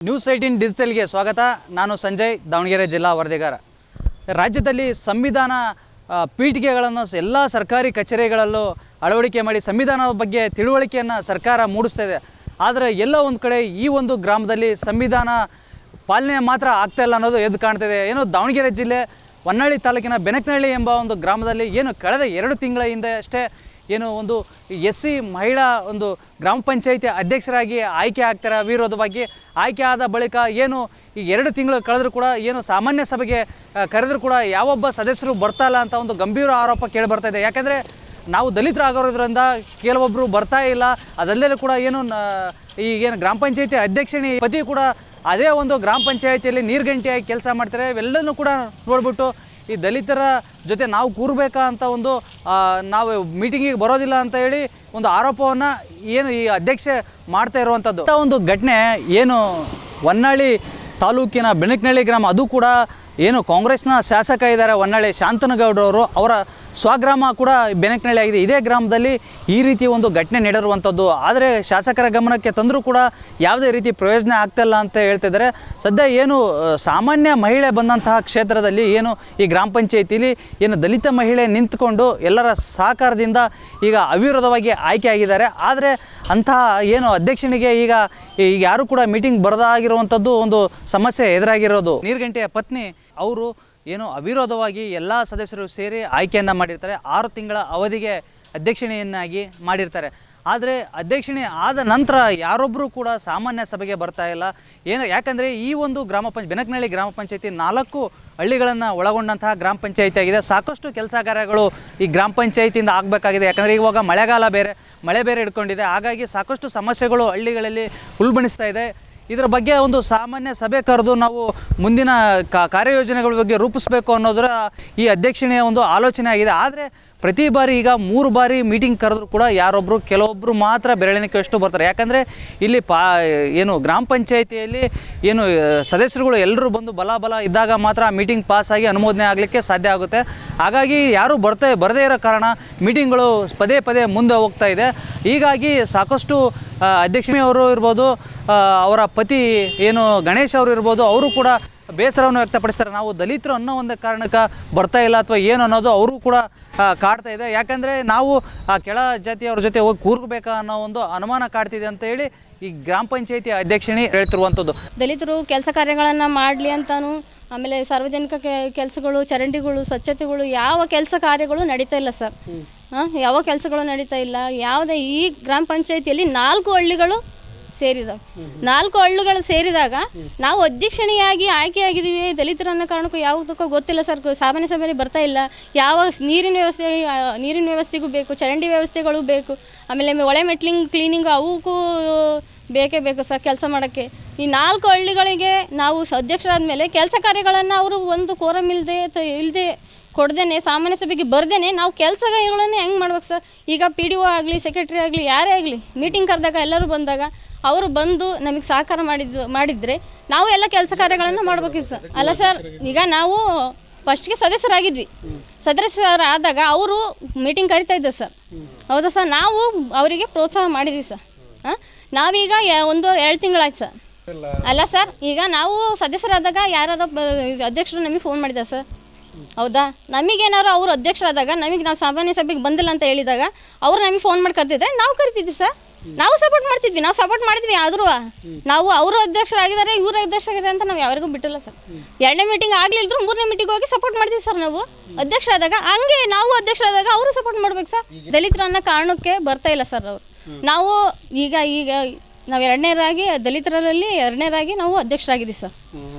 News18 ಡಿಜಿಟಲ್ಗೆ ಸ್ವಾಗತ. ನಾನು ಸಂಜಯ್, ದಾವಣಗೆರೆ ಜಿಲ್ಲಾ ವರದಿಗಾರ. ರಾಜ್ಯದಲ್ಲಿ ಸಂವಿಧಾನ ಪೀಠಿಕೆಗಳನ್ನು ಎಲ್ಲ ಸರ್ಕಾರಿ ಕಚೇರಿಗಳಲ್ಲೂ ಅಳವಡಿಕೆ ಮಾಡಿ ಸಂವಿಧಾನದ ಬಗ್ಗೆ ತಿಳುವಳಿಕೆಯನ್ನು ಸರ್ಕಾರ ಮೂಡಿಸ್ತಾ ಇದೆ. ಆದರೆ ಎಲ್ಲೋ ಒಂದು ಕಡೆ ಈ ಒಂದು ಗ್ರಾಮದಲ್ಲಿ ಸಂವಿಧಾನ ಪಾಲನೆ ಮಾತ್ರ ಆಗ್ತಾ ಇಲ್ಲ ಅನ್ನೋದು ಎದ್ದು ಕಾಣ್ತಿದೆ. ಏನು ದಾವಣಗೆರೆ ಜಿಲ್ಲೆ ಹೊನ್ನಾಳಿ ತಾಲೂಕಿನ ಬೆನಕನಹಳ್ಳಿ ಎಂಬ ಒಂದು ಗ್ರಾಮದಲ್ಲಿ ಏನು ಕಳೆದ 2 ತಿಂಗಳ ಹಿಂದೆ ಅಷ್ಟೇ ಏನು ಒಂದು SC ಮಹಿಳಾ ಒಂದು ಗ್ರಾಮ ಪಂಚಾಯಿತಿ ಅಧ್ಯಕ್ಷರಾಗಿ ಆಯ್ಕೆ ಆಗ್ತಾರೆ. ಅವಿರೋಧವಾಗಿ ಆಯ್ಕೆ ಆದ ಬಳಿಕ ಏನು ಈ 2 ತಿಂಗಳು ಕಳೆದರೂ ಕೂಡ ಏನು ಸಾಮಾನ್ಯ ಸಭೆಗೆ ಕರೆದರೂ ಕೂಡ ಯಾವೊಬ್ಬ ಸದಸ್ಯರು ಬರ್ತಾ ಇಲ್ಲ ಅಂತ ಒಂದು ಗಂಭೀರ ಆರೋಪ ಕೇಳಿಬರ್ತಾ ಇದೆ. ಯಾಕೆಂದರೆ ನಾವು ದಲಿತರಾಗಿರೋದ್ರಿಂದ ಕೆಲವೊಬ್ಬರು ಬರ್ತಾ ಇಲ್ಲ. ಅದಲ್ಲದೆ ಕೂಡ ಏನು ಗ್ರಾಮ ಪಂಚಾಯಿತಿ ಅಧ್ಯಕ್ಷಣಿ ಪತಿ ಕೂಡ ಅದೇ ಒಂದು ಗ್ರಾಮ ಪಂಚಾಯಿತಿಯಲ್ಲಿ ನೀರ್ಗಂಟಿಯಾಗಿ ಕೆಲಸ ಮಾಡ್ತಾರೆ. ಇವೆಲ್ಲನೂ ಕೂಡ ನೋಡ್ಬಿಟ್ಟು ಈ ದಲಿತರ ಜೊತೆ ನಾವು ಕೂರಬೇಕಾ ಅಂತ ಒಂದು ನಾವು ಮೀಟಿಂಗಿಗೆ ಬರೋದಿಲ್ಲ ಅಂತ ಹೇಳಿ ಒಂದು ಆರೋಪವನ್ನು ಏನು ಈ ಅಧ್ಯಕ್ಷೆ ಮಾಡ್ತಾ ಇರುವಂಥದ್ದು. ಒಂದು ಘಟನೆ ಏನು ಹೊನ್ನಾಳಿ ತಾಲೂಕಿನ ಬೆನಕನಹಳ್ಳಿ ಗ್ರಾಮ, ಅದು ಕೂಡ ಏನು ಕಾಂಗ್ರೆಸ್ನ ಶಾಸಕ ಇದ್ದಾರೆ ಹೊನ್ನಾಳಿ ಶಾಂತನಗೌಡರವರು, ಅವರ ಸ್ವಗ್ರಾಮ ಕೂಡ ಬೆನಕನಹಳ್ಳಿ ಆಗಿದೆ. ಇದೇ ಗ್ರಾಮದಲ್ಲಿ ಈ ರೀತಿ ಒಂದು ಘಟನೆ ನಡೆದಿರುವಂಥದ್ದು. ಆದರೆ ಶಾಸಕರ ಗಮನಕ್ಕೆ ತಂದರೂ ಕೂಡ ಯಾವುದೇ ರೀತಿ ಪ್ರಯೋಜನ ಆಗ್ತಾಯಿಲ್ಲ ಅಂತ ಹೇಳ್ತಿದ್ದಾರೆ. ಸದ್ಯ ಏನು ಸಾಮಾನ್ಯ ಮಹಿಳೆ ಬಂದಂತಹ ಕ್ಷೇತ್ರದಲ್ಲಿ ಏನು ಈ ಗ್ರಾಮ ಪಂಚಾಯಿತಿಲಿ ಏನು ದಲಿತ ಮಹಿಳೆ ನಿಂತ್ಕೊಂಡು ಎಲ್ಲರ ಸಹಕಾರದಿಂದ ಈಗ ಅವಿರೋಧವಾಗಿ ಆಯ್ಕೆ ಆಗಿದ್ದಾರೆ. ಆದರೆ ಅಂತಹ ಏನು ಅಧ್ಯಕ್ಷನಿಗೆ ಈಗ ಯಾರು ಕೂಡ ಮೀಟಿಂಗ್ ಬರದಾಗಿರುವಂಥದ್ದು ಒಂದು ಸಮಸ್ಯೆ ಎದುರಾಗಿರೋದು. ನೀರ್ಗಂಟೆಯ ಪತ್ನಿ ಅವರು ಏನು ಅವಿರೋಧವಾಗಿ ಎಲ್ಲ ಸದಸ್ಯರು ಸೇರಿ ಆಯ್ಕೆಯನ್ನು ಮಾಡಿರ್ತಾರೆ. 6 ತಿಂಗಳ ಅವಧಿಗೆ ಅಧ್ಯಕ್ಷಣೆಯನ್ನಾಗಿ ಮಾಡಿರ್ತಾರೆ. ಆದರೆ ಅಧ್ಯಕ್ಷಣೆ ಆದ ನಂತರ ಯಾರೊಬ್ಬರು ಕೂಡ ಸಾಮಾನ್ಯ ಸಭೆಗೆ ಬರ್ತಾ ಇಲ್ಲ. ಯಾಕಂದರೆ ಈ ಒಂದು ಬೆನಕನಹಳ್ಳಿ ಗ್ರಾಮ ಪಂಚಾಯಿತಿ 4 ಹಳ್ಳಿಗಳನ್ನು ಒಳಗೊಂಡಂತಹ ಗ್ರಾಮ ಪಂಚಾಯಿತಿ ಆಗಿದೆ. ಸಾಕಷ್ಟು ಕೆಲಸ ಕಾರ್ಯಗಳು ಈ ಗ್ರಾಮ ಪಂಚಾಯಿತಿಯಿಂದ ಆಗಬೇಕಾಗಿದೆ. ಯಾಕಂದರೆ ಇವಾಗ ಮಳೆ ಬೇರೆ ಹಿಡ್ಕೊಂಡಿದೆ. ಹಾಗಾಗಿ ಸಾಕಷ್ಟು ಸಮಸ್ಯೆಗಳು ಹಳ್ಳಿಗಳಲ್ಲಿ ಉಲ್ಬಣಿಸ್ತಾ ಇದೆ. ಇದರ ಬಗ್ಗೆ ಒಂದು ಸಾಮಾನ್ಯ ಸಭೆ ಕರೆದು ನಾವು ಮುಂದಿನ ಕಾರ್ಯಯೋಜನೆಗಳ ಬಗ್ಗೆ ರೂಪಿಸಬೇಕು ಅನ್ನೋದರ ಈ ಅಧ್ಯಕ್ಷಣೆಯ ಒಂದು ಆಲೋಚನೆ ಆಗಿದೆ. ಆದರೆ ಪ್ರತಿ ಬಾರಿ ಈಗ 3 ಬಾರಿ ಮೀಟಿಂಗ್ ಕರೆದ್ರೂ ಕೂಡ ಕೆಲವೊಬ್ಬರು ಮಾತ್ರ ಬೆರಳೆಣಿಕೆಯಷ್ಟು ಬರ್ತಾರೆ. ಯಾಕಂದರೆ ಇಲ್ಲಿ ಏನು ಗ್ರಾಮ ಪಂಚಾಯಿತಿಯಲ್ಲಿ ಏನು ಸದಸ್ಯರುಗಳು ಎಲ್ಲರೂ ಬಂದು ಬಲ ಇದ್ದಾಗ ಮಾತ್ರ ಆ ಮೀಟಿಂಗ್ ಪಾಸಾಗಿ ಅನುಮೋದನೆ ಆಗಲಿಕ್ಕೆ ಸಾಧ್ಯ ಆಗುತ್ತೆ. ಹಾಗಾಗಿ ಯಾರೂ ಬರದೇ ಇರೋ ಕಾರಣ ಮೀಟಿಂಗ್ಗಳು ಪದೇ ಮುಂದೆ ಹೋಗ್ತಾ ಇದೆ. ಹೀಗಾಗಿ ಸಾಕಷ್ಟು ಅಧ್ಯಕ್ಷರು ಇರ್ಬೋದು, ಅವರ ಪತಿ ಏನು ಗಣೇಶ್ ಅವರು ಇರ್ಬೋದು, ಅವರು ಕೂಡ ಬೇಸರವನ್ನು ವ್ಯಕ್ತಪಡಿಸ್ತಾರೆ. ನಾವು ದಲಿತರು ಅನ್ನೋ ಒಂದು ಕಾರಣಕ್ಕೆ ಬರ್ತಾ ಇಲ್ಲ ಅಥವಾ ಏನು ಅನ್ನೋದು ಅವರು ಕೂಡ ಕಾಡ್ತಾ ಇದೆ. ಯಾಕಂದರೆ ನಾವು ಆ ಕೆಳ ಜಾತಿಯವ್ರ ಜೊತೆ ಹೋಗಿ ಕೂರ್ಬೇಕಾ ಅನ್ನೋ ಒಂದು ಅನುಮಾನ ಕಾಡ್ತಿದೆ ಅಂತ ಹೇಳಿ ಈ ಗ್ರಾಮ ಪಂಚಾಯಿತಿ ಅಧ್ಯಕ್ಷಣಿ ಹೇಳ್ತಿರುವಂಥದ್ದು. ದಲಿತರು ಕೆಲಸ ಕಾರ್ಯಗಳನ್ನು ಮಾಡಲಿ ಅಂತಾನು, ಆಮೇಲೆ ಸಾರ್ವಜನಿಕ ಕೆಲಸಗಳು, ಚರಂಡಿಗಳು, ಸ್ವಚ್ಛತೆಗಳು, ಯಾವ ಕೆಲಸ ಕಾರ್ಯಗಳು ನಡೀತಾ ಇಲ್ಲ ಸರ್. ಯಾವ ಕೆಲಸಗಳು ನಡೀತಾ ಇಲ್ಲ. ಯಾವುದೇ ಈ ಗ್ರಾಮ ಪಂಚಾಯಿತಿಯಲ್ಲಿ 4 ಹಳ್ಳಿಗಳು ಸೇರಿದಾವೆ. 4 ಹಳ್ಳಿಗಳು ಸೇರಿದಾಗ ನಾವು ಅಧ್ಯಕ್ಷಣಿಯಾಗಿ ಆಯ್ಕೆಯಾಗಿದ್ದೀವಿ. ದಲಿತರು ಅನ್ನೋ ಕಾರಣಕ್ಕೂ ಯಾವುದಕ್ಕೂ ಗೊತ್ತಿಲ್ಲ ಸರ್. ಸಾಮಾನ್ಯ ಸಭೆಯಲ್ಲಿ ಬರ್ತಾ ಇಲ್ಲ. ಯಾವ ನೀರಿನ ವ್ಯವಸ್ಥೆಗೂ ಬೇಕು, ಚರಂಡಿ ವ್ಯವಸ್ಥೆಗಳು ಬೇಕು, ಆಮೇಲೆ ಒಳೆ ಮೆಟ್ಲಿಂಗ್ ಕ್ಲೀನಿಂಗ್ ಅವಕ್ಕೂ ಬೇಕು ಸರ್ ಕೆಲಸ ಮಾಡೋಕ್ಕೆ. ಈ 4 ಹಳ್ಳಿಗಳಿಗೆ ನಾವು ಅಧ್ಯಕ್ಷರಾದ ಮೇಲೆ ಕೆಲಸ ಕಾರ್ಯಗಳನ್ನು ಅವರು ಒಂದು ಕೋರಮ್ ಇಲ್ಲದೆ ಕೊಡ್ದೇನೆ, ಸಾಮಾನ್ಯ ಸಭೆಗೆ ಬರ್ದೇನೆ ನಾವು ಕೆಲಸಗಳನ್ನು ಹೆಂಗೆ ಮಾಡ್ಬೇಕು ಸರ್? ಈಗ PDO ಆಗಲಿ, ಸೆಕ್ರೆಟರಿ ಆಗಲಿ, ಯಾರೇ ಆಗಲಿ ಮೀಟಿಂಗ್ ಕರೆದಾಗ ಎಲ್ಲರೂ ಬಂದಾಗ ಅವರು ಬಂದು ನಮಗೆ ಸಹಕಾರ ಮಾಡಿದರೆ ನಾವು ಎಲ್ಲ ಕೆಲಸ ಕಾರ್ಯಗಳನ್ನು ಮಾಡ್ಬೇಕಿತ್ತು ಸರ್. ಅಲ್ಲ ಸರ್, ಈಗ ನಾವು ಫಸ್ಟ್ಗೆ ಸದಸ್ಯರಾಗಿದ್ವಿ. ಸದಸ್ಯರಾದಾಗ ಅವರು ಮೀಟಿಂಗ್ ಕರಿತಾ ಇದ್ದರು ಸರ್. ಹೌದಾ ಸರ್? ನಾವು ಅವರಿಗೆ ಪ್ರೋತ್ಸಾಹ ಮಾಡಿದ್ವಿ ಸರ್. ನಾವೀಗ 1-2 ತಿಂಗಳಾಯ್ತು ಸರ್. ಅಲ್ಲ ಸರ್, ಈಗ ನಾವು ಸದಸ್ಯರಾದಾಗ ಯಾರು ಅಧ್ಯಕ್ಷರು ನಮಗೆ ಫೋನ್ ಮಾಡಿದ್ದಾರೆ ಸರ್. ಹೌದಾ? ನಮಗೇನಾದ್ರು ಅವರು ಅಧ್ಯಕ್ಷರಾದಾಗ ನಾವು ಸಾಮಾನ್ಯ ಸಭೆಗೆ ಬಂದಿಲ್ಲ ಅಂತ ಹೇಳಿದಾಗ ಅವ್ರು ನಮಗೆ ಫೋನ್ ಮಾಡಿ ಕರ್ತಿದ್ರೆ ನಾವು ಕರಿತಿದ್ವಿ ಸರ್. ನಾವು ಸಪೋರ್ಟ್ ಮಾಡಿದ್ವಿ. ಆದರೂ ನಾವು ಅವರು ಅಧ್ಯಕ್ಷರಾಗಿದ್ದಾರೆ, ಇವರು ಅಧ್ಯಕ್ಷರಾಗಿದ್ದಾರೆ ಅಂತ ನಾವು ಯಾರಿಗೂ ಬಿಟ್ಟಿಲ್ಲ ಸರ್. 2ನೇ ಮೀಟಿಂಗ್ ಆಗಲಿಲ್ಲದ್ರು 3ನೇ ಮೀಟಿಂಗ್ ಹೋಗಿ ಸಪೋರ್ಟ್ ಮಾಡ್ತೀವಿ ಸರ್. ನಾವು ಅಧ್ಯಕ್ಷರಾದಾಗ ಹಂಗೆ ನಾವು ಅಧ್ಯಕ್ಷರಾದಾಗ ಅವರು ಸಪೋರ್ಟ್ ಮಾಡ್ಬೇಕು ಸರ್. ದಲಿತರು ಅನ್ನೋ ಕಾರಣಕ್ಕೆ ಬರ್ತಾ ಇಲ್ಲ ಸರ್ ಅವರು. ನಾವು ಈಗ ನಾವು ದಲಿತರಲ್ಲಿ 2ನೇರಾಗಿ ನಾವು ಅಧ್ಯಕ್ಷರಾಗಿದ್ದೀವಿ ಸರ್.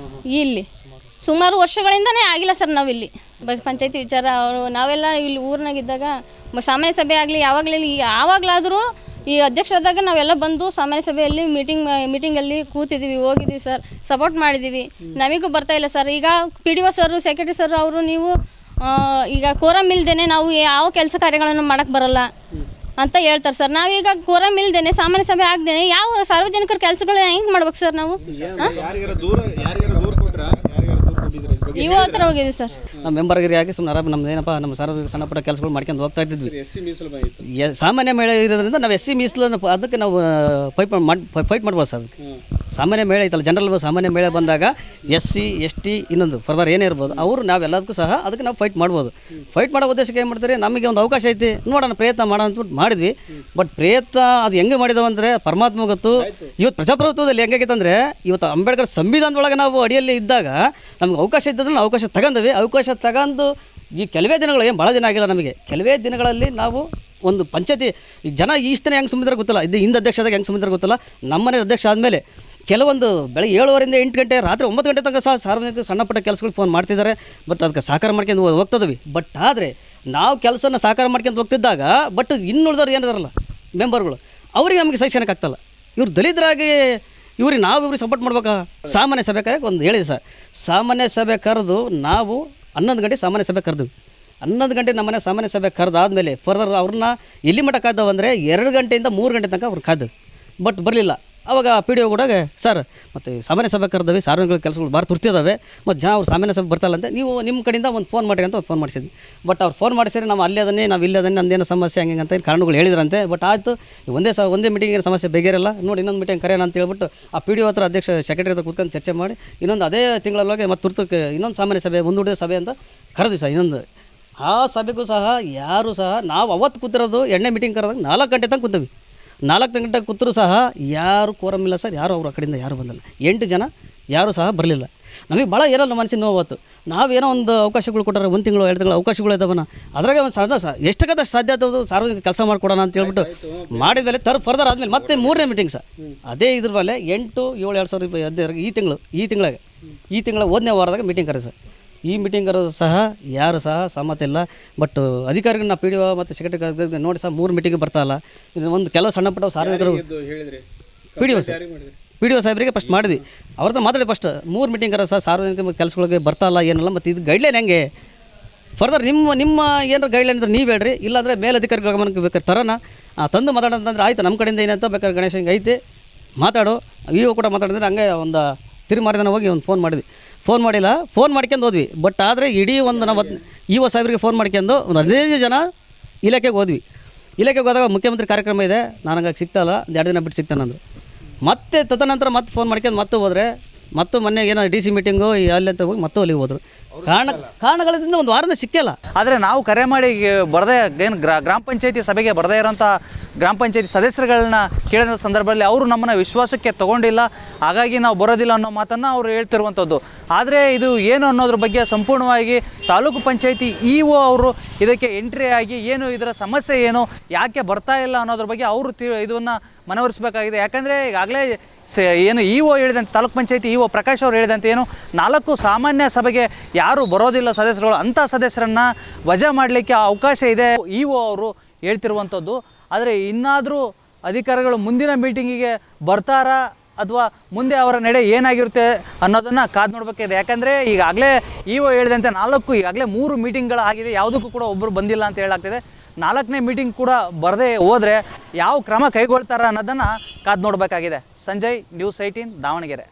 ಇಲ್ಲಿ ಸುಮಾರು ವರ್ಷಗಳಿಂದನೇ ಆಗಿಲ್ಲ ಸರ್. ನಾವಿಲ್ಲಿ ಪಂಚಾಯತಿ ವಿಚಾರ ನಾವೆಲ್ಲ ಇಲ್ಲಿ ಊರಿನಾಗಿದ್ದಾಗ ಸಾಮಾನ್ಯ ಸಭೆ ಆಗಲಿ ಯಾವಾಗಲಾದರೂ ಈ ಅಧ್ಯಕ್ಷರಾದಾಗ ನಾವೆಲ್ಲ ಬಂದು ಸಾಮಾನ್ಯ ಸಭೆಯಲ್ಲಿ ಮೀಟಿಂಗಲ್ಲಿ ಕೂತಿದ್ದೀವಿ, ಹೋಗಿದ್ದೀವಿ ಸರ್, ಸಪೋರ್ಟ್ ಮಾಡಿದ್ದೀವಿ. ನಮಗೂ ಬರ್ತಾ ಇಲ್ಲ ಸರ್. ಈಗ PDO ಸರ್, ಸೆಕ್ರೆಟರಿ ಸರ್ ಅವರು ನೀವು ಈಗ ಕೋರಮ್ ಇಲ್ದೇನೆ ನಾವು ಯಾವ ಕೆಲಸ ಕಾರ್ಯಗಳನ್ನು ಮಾಡೋಕ್ಕೆ ಬರೋಲ್ಲ ಅಂತ ಹೇಳ್ತಾರೆ ಸರ್. ನಾವೀಗ ಕೋರಮ್ ಇಲ್ದೇನೆ, ಸಾಮಾನ್ಯ ಸಭೆ ಆಗದೇನೆ ಯಾವ ಸಾರ್ವಜನಿಕರ ಕೆಲಸಗಳನ್ನ ಹೆಂಗೆ ಮಾಡ್ಬೇಕು ಸರ್ ನಾವು? ಇವ ಹತ್ರ ಹೋಗಿದ್ದೀವಿ ಸರ್. ನಾವು ಮೆಂಬರ್ಗಿರಿ ಹಾಕಿ ಸುಮ್ಮನೆ ಆರಾಮ ನಮ್ದು ಏನಪ್ಪ ನಮ್ಮ ಸಾರ್ವಜನಿಕ ಸಣ್ಣ ಪುಟ್ಟ ಕೆಲಸಗಳು ಮಾಡ್ಕೊಂಡು ಹೋಗ್ತಾ ಇದ್ವಿ. ಸಾಮಾನ್ಯ ಮೇಳೆ ಇರೋದ್ರಿಂದ ನಾವು SC ಮೀಸಲನ್ನು ಅದಕ್ಕೆ ನಾವು ಫೈಟ್ ಮಾಡ್ಬೋದು ಸರ್. ಅದಕ್ಕೆ ಸಾಮಾನ್ಯ ಮೇಳೆ ಐತಲ್ಲ, ಜನರಲ್ ಸಾಮಾನ್ಯ ಮೇಳೆ ಬಂದಾಗ SC ST ಇನ್ನೊಂದು ಫರ್ದರ್ ಏನೇ ಇರ್ಬೋದು ಅವರು ನಾವೆಲ್ಲದಕ್ಕೂ ಸಹ ಅದಕ್ಕೆ ನಾವು ಫೈಟ್ ಮಾಡ್ಬೋದು. ಫೈಟ್ ಮಾಡೋ ಉದ್ದೇಶಕ್ಕೆ ಏನು ಮಾಡ್ತಾರೆ, ನಮಗೆ ಒಂದು ಅವಕಾಶ ಐತಿ ನೋಡೋಣ ಪ್ರಯತ್ನ ಮಾಡೋಣ ಅಂದ್ಬಿಟ್ಟು ಮಾಡಿದ್ವಿ. ಬಟ್ ಪ್ರಯತ್ನ ಅದು ಹೆಂಗೆ ಮಾಡಿದವು ಅಂದರೆ ಪರಮಾತ್ಮ ಗೊತ್ತು. ಇವತ್ತು ಪ್ರಜಾಪ್ರಭುತ್ವದಲ್ಲಿ ಹೆಂಗಾಗಿತ್ತು ಅಂದರೆ ಇವತ್ತು ಅಂಬೇಡ್ಕರ್ ಸಂವಿಧಾನದೊಳಗೆ ನಾವು ಅಡಿಯಲ್ಲಿ ಇದ್ದಾಗ ನಮ್ಗೆ ಅವಕಾಶ ಇದ್ದದ್ರೆ ನಾವು ಅವಕಾಶ ತಗೊಂಡ್ವಿ. ಅವಕಾಶ ತಗೊಂಡು ಈ ಕೆಲವೇ ದಿನಗಳು ಏನು ಭಾಳ ದಿನ ಆಗಿಲ್ಲ, ನಮಗೆ ಕೆಲವೇ ದಿನಗಳಲ್ಲಿ ನಾವು ಒಂದು ಪಂಚಾಯತಿ ಜನ ಇಷ್ಟನೇ ಹೆಂಗೆ ಸುಮಿದ್ರೆ ಗೊತ್ತಿಲ್ಲ, ಇದು ಹಿಂದೆ ಅಧ್ಯಕ್ಷದಾಗ ಹೆಂಗೆ ಸುಮಿದ್ರೆ ಗೊತ್ತಿಲ್ಲ. ನಮ್ಮನೆ ಅಧ್ಯಕ್ಷ ಆದಮೇಲೆ ಕೆಲವೊಂದು ಬೆಳಗ್ಗೆ 7 8 ಗಂಟೆ ರಾತ್ರಿ 9 ಗಂಟೆ ತನಕ ಸಹ ಸಾರ್ವಜನಿಕ ಸಣ್ಣ ಪುಟ್ಟ ಕೆಲಸಗಳು ಫೋನ್ ಮಾಡ್ತಿದ್ದಾರೆ. ಬಟ್ ಅದಕ್ಕೆ ಸಹಕಾರ ಮಾಡ್ಕೊಂಡು ಹೋಗ್ತದ್ವಿ. ಬಟ್ ಆದರೆ ನಾವು ಕೆಲಸನ ಸಹಕಾರ ಮಾಡ್ಕೊಂಡು ಹೋಗ್ತಿದ್ದಾಗ ಬಟ್ ಇನ್ನುಳಿದವ್ರು ಏನಿದಾರಲ್ಲ ಮೆಂಬರ್ಗಳು ಅವ್ರಿಗೆ ನಮಗೆ ಸಹಿಸೋಣಕ್ಕೆ ಆಗ್ತಲ್ಲ. ಇವ್ರು ದಲಿತರಾಗಿ ಇವ್ರಿಗೆ ಸಪೋರ್ಟ್ ಮಾಡ್ಬೇಕಾ? ಸಾಮಾನ್ಯ ಸಭೆ ಕರೆಗೆ ಒಂದು ಹೇಳಿದೆ ಸರ್. ಸಾಮಾನ್ಯ ಸಭೆ ಕರೆದು ನಾವು 11 ಗಂಟೆ ಸಾಮಾನ್ಯ ಸಭೆ ಕರೆದ್ವಿ. 11 ಗಂಟೆ ನಮ್ಮನೆ ಸಾಮಾನ್ಯ ಸಭೆ ಕರೆದಾದ್ಮೇಲೆ ಫರ್ದರ್ ಅವ್ರನ್ನ ಎಲ್ಲಿ ಮಟ್ಟ ಕಾದ್ದವು ಅಂದರೆ 2 ಗಂಟೆಯಿಂದ 3 ಗಂಟೆ ತನಕ ಅವ್ರು ಕಾದ್ದು. ಬಟ್ ಬರಲಿಲ್ಲ. ಅವಾಗ PDO ಕೂಡ ಸರ್ ಮತ್ತು ಸಾಮಾನ್ಯ ಸಭೆ ಕರೆದವಿ, ಸಾರ್ವಜನಿಕ ಕೆಲಸಗಳು ಭಾಳ ತುರ್ತಿದ್ದಾವೆ, ಮತ್ತು ಜನ ಅವ್ರು ಸಾಮಾನ್ಯ ಸಭೆ ಬರ್ತಾರಂತೆ, ನೀವು ನಿಮ್ಮ ಕಡೆಯಿಂದ ಒಂದು ಫೋನ್ ಮಾಡಿರಿ ಅಂತ ಫೋನ್ ಮಾಡಿಸಿದ್ವಿ. ಬಟ್ ಅವ್ರು ಫೋನ್ ಮಾಡಿಸಿದ್ರೆ ನಾವು ಅಲ್ಲೇ ಅದನ್ನೇ ನಾವು ಇಲ್ಲೇ ಅದನ್ನೇ ನಂದೇನೋ ಸಮಸ್ಯೆ ಹಂಗೆ ಅಂತ ಕಾರಣಗಳು ಹೇಳಿದ್ರಂತೆ. ಬಟ್ ಆಯಿತು, ಒಂದೇ ಮೀಟಿಂಗಿನ ಸಮಸ್ಯೆ ಬೇಗಿರಲ್ಲ, ನೋಡಿ ಇನ್ನೊಂದು ಮೀಟಿಂಗ್ ಕರೆಯೋಣ ಅಂತ ಹೇಳ್ಬಿಟ್ಟು ಆ PDO ಹತ್ರ ಅಧ್ಯಕ್ಷ ಸೆಕ್ರೆಟರಿ ಹತ್ರ ಕೂತ್ಕೊಂಡು ಚರ್ಚೆ ಮಾಡಿ ಇನ್ನೊಂದು ಅದೇ ತಿಂಗಳೊಳಗೆ ಮತ್ತು ತುರ್ತಕ್ಕೆ ಇನ್ನೊಂದು ಸಾಮಾನ್ಯ ಸಭೆ ಮುಂದೂಡಿದ ಸಭೆ ಅಂತ ಕರೆದ್ವಿ ಸರ್. ಇನ್ನೊಂದು ಆ ಸಭೆಗೂ ಸಹ ಯಾರು ಸಹ ನಾವು ಅವತ್ತು ಕೂತಿರೋದು 2ನೇ ಮೀಟಿಂಗ್ ಕರೆದಾಗ 4 ಗಂಟೆ ತನಕ ಕೂತೀವಿ. 4 ಗಂಟೆ ಕೂತರೂ ಸಹ ಯಾರು ಕೋರಮ್ ಇಲ್ಲ ಸರ್, ಯಾರು ಅವ್ರ ಕಡೆಯಿಂದ ಯಾರು ಬಂದಿಲ್ಲ. 8 ಜನ ಯಾರೂ ಸಹ ಬರಲಿಲ್ಲ. ನಮಗೆ ಭಾಳ ಏನೋ ನಮ್ಮ ಮನಸ್ಸಿನ ನೋವತ್ತು. ನಾವೇನೋ ಒಂದು ಅವಕಾಶಗಳು ಕೊಟ್ಟಾರೆ, 1 ತಿಂಗಳು 2 ತಿಂಗಳು ಅವಕಾಶಗಳು ಇದ್ದಾವನ, ಅದ್ರಾಗೆ ಒಂದು ಎಷ್ಟಕ್ಕದಷ್ಟು ಸಾಧ್ಯ ಆದದ್ದು ಸಾರ್ವಜನಿಕ ಕೆಲಸ ಮಾಡ್ಕೊಡೋಣ ಅಂತ ಹೇಳ್ಬಿಟ್ಟು ಮಾಡಿದ್ಮೇಲೆ ಫರ್ದರ್ ಆದಮೇಲೆ ಮತ್ತೆ 3ನೇ ಮೀಟಿಂಗ್ ಸರ್. ಅದೇ ಇದ್ರ ಮೇಲೆ 8/7/2015 ಈ ತಿಂಗಳ 1ನೇ ವಾರದಾಗ ಮೀಟಿಂಗ್ ಕರೆ ಸರ್. ಈ ಮೀಟಿಂಗ್ ಕರೆದು ಸಹ ಯಾರು ಸಹ ಸಮ್ಮತ ಇಲ್ಲ. ಬಟ್ ಅಧಿಕಾರಿಗಳು ನಾವು PDO ಮತ್ತು ಸೆಕ್ರೆಟರಿ ನೋಡಿ ಸಹ 3 ಮೀಟಿಂಗ್ ಬರ್ತಾಯಿಲ್ಲ. ಒಂದು ಕೆಲವು ಸಣ್ಣ ಪುಟ್ಟ ಸಾರ್ವಜನಿಕರು PDO ಸಾಹೇಬರಿಗೆ ಫಸ್ಟ್ ಮಾಡಿದ್ವಿ. ಅವ್ರದ್ದು ಮಾತಾಡಿ ಫಸ್ಟ್ 3 ಮೀಟಿಂಗ್ ಸಹ ಸಾರ್ವಜನಿಕ ಕೆಲಸಗಳಿಗೆ ಬರ್ತಾಯಿಲ್ಲ ಏನಲ್ಲ. ಮತ್ತು ಇದು ಗೈಡ್ಲೈನ್ ಹೆಂಗೆ ಫರ್ದರ್ ನಿಮ್ಮ ಏನಾರು ಗೈಡ್ಲೈನ್ ಇದ್ರೆ ನೀವು ಹೇಳ್ರಿ, ಇಲ್ಲಾಂದರೆ ಮೇಲಧಿಕಾರಿಗಳ ಗಮನಕ್ಕೆ ಬೇಕಾದ್ರೆ ತರೋಣ ತಂದು ಮಾತಾಡೋದಂದ್ರೆ ಆಯ್ತು. ನಮ್ಮ ಕಡೆಯಿಂದ ಏನಂತ ಬೇಕಾದ್ರೆ ಗಣೇಶ ಹಿಂಗೆ ಐತೆ ಮಾತಾಡು, ಕೂಡ ಮಾತಾಡಿದ್ರೆ ಹಂಗೆ ಒಂದು ತಿರುಮಾರಿದನ ಹೋಗಿ ಒಂದು ಫೋನ್ ಮಾಡಿದ್ವಿ. ಫೋನ್ ಮಾಡಿಲ್ಲ, ಫೋನ್ ಮಾಡ್ಕೊಂಡು ಹೋದ್ವಿ. ಬಟ್ ಆದರೆ ಇಡೀ ಒಂದು ನಾವು EO ಸಾಹೇಬರಿಗೆ ಫೋನ್ ಮಾಡ್ಕೊಂಡು ಒಂದು 15 ಜನ ಇಲಾಖೆಗೆ ಹೋದ್ವಿ. ಇಲಾಖೆಗೆ ಹೋದಾಗ ಮುಖ್ಯಮಂತ್ರಿ ಕಾರ್ಯಕ್ರಮ ಇದೆ, ನಾನು ಹಂಗಾಗಿ ಸಿಗ್ತಾಯಿಲ್ಲ, ಒಂದು 2 ದಿನ ಬಿಟ್ಟು ಸಿಗ್ತಾನಂದ್ರು. ಮತ್ತೆ ತದನಂತರ ಮತ್ತೆ ಫೋನ್ ಮಾಡ್ಕೊಂಡು ಮತ್ತೆ ಹೋದರೆ ಮತ್ತು ಮೊನ್ನೆ ಏನೋ DC ಮೀಟಿಂಗು ಅಲ್ಲಿ ಅಂತ ಹೋಗಿ ಮತ್ತೆ ಅಲ್ಲಿಗೆ ಹೋದರು. ಕಾರಣಗಳಿಂದ ಒಂದು ವಾರದಿಂದ ಸಿಕ್ಕಿಲ್ಲ. ಆದರೆ ನಾವು ಕರೆ ಮಾಡಿ ಬರದೇ ಏನು ಗ್ರಾಮ ಪಂಚಾಯತಿ ಸಭೆಗೆ ಬರದೇ ಇರೋಂಥ ಗ್ರಾಮ ಪಂಚಾಯತಿ ಸದಸ್ಯರುಗಳನ್ನ ಕೇಳಿದ ಸಂದರ್ಭದಲ್ಲಿ ಅವರು ನಮ್ಮನ್ನು ವಿಶ್ವಾಸಕ್ಕೆ ತೊಗೊಂಡಿಲ್ಲ, ಹಾಗಾಗಿ ನಾವು ಬರೋದಿಲ್ಲ ಅನ್ನೋ ಮಾತನ್ನು ಅವರು ಹೇಳ್ತಿರುವಂಥದ್ದು. ಆದರೆ ಇದು ಏನು ಅನ್ನೋದ್ರ ಬಗ್ಗೆ ಸಂಪೂರ್ಣವಾಗಿ ತಾಲೂಕು ಪಂಚಾಯತಿ EO ಅವರು ಇದಕ್ಕೆ ಎಂಟ್ರಿ ಆಗಿ ಏನು ಇದರ ಸಮಸ್ಯೆ ಏನು, ಯಾಕೆ ಬರ್ತಾ ಇಲ್ಲ ಅನ್ನೋದ್ರ ಬಗ್ಗೆ ಅವರು ಇದನ್ನು ಮನವರಿಸಬೇಕಾಗಿದೆ. ಯಾಕಂದರೆ ಈಗಾಗಲೇ ಏನು EO ಹೇಳಿದಂತೆ ತಾಲೂಕು ಪಂಚಾಯತಿ EO ಪ್ರಕಾಶ್ ಅವರು ಹೇಳಿದಂತೆ ಏನು 4 ಸಾಮಾನ್ಯ ಸಭೆಗೆ ಯಾರು ಬರೋದಿಲ್ಲ ಸದಸ್ಯರುಗಳು, ಅಂಥ ಸದಸ್ಯರನ್ನು ವಜಾ ಮಾಡಲಿಕ್ಕೆ ಅವಕಾಶ ಇದೆ EO ಅವರು ಹೇಳ್ತಿರುವಂಥದ್ದು. ಆದರೆ ಇನ್ನಾದರೂ ಅಧಿಕಾರಿಗಳು ಮುಂದಿನ ಮೀಟಿಂಗಿಗೆ ಬರ್ತಾರಾ ಅಥವಾ ಮುಂದೆ ಅವರ ನಡೆ ಏನಾಗಿರುತ್ತೆ ಅನ್ನೋದನ್ನು ಕಾದು ನೋಡಬೇಕಿದೆ. ಯಾಕಂದರೆ ಈಗಾಗಲೇ EO ಹೇಳಿದಂತೆ 4 ಈಗಾಗಲೇ 3 ಮೀಟಿಂಗ್ಗಳಾಗಿದೆ, ಯಾವುದಕ್ಕೂ ಕೂಡ ಒಬ್ಬರು ಬಂದಿಲ್ಲ ಅಂತ ಹೇಳಾಗ್ತಿದೆ. 4ನೇ ಮೀಟಿಂಗ್ ಕೂಡ ಬರದೇ ಹೋದರೆ ಯಾವ ಕ್ರಮ ಕೈಗೊಳ್ತಾರೆ ಅನ್ನೋದನ್ನು ಕಾದು ನೋಡಬೇಕಾಗಿದೆ. ಸಂಜಯ್, News 18 ದಾವಣಗೆರೆ.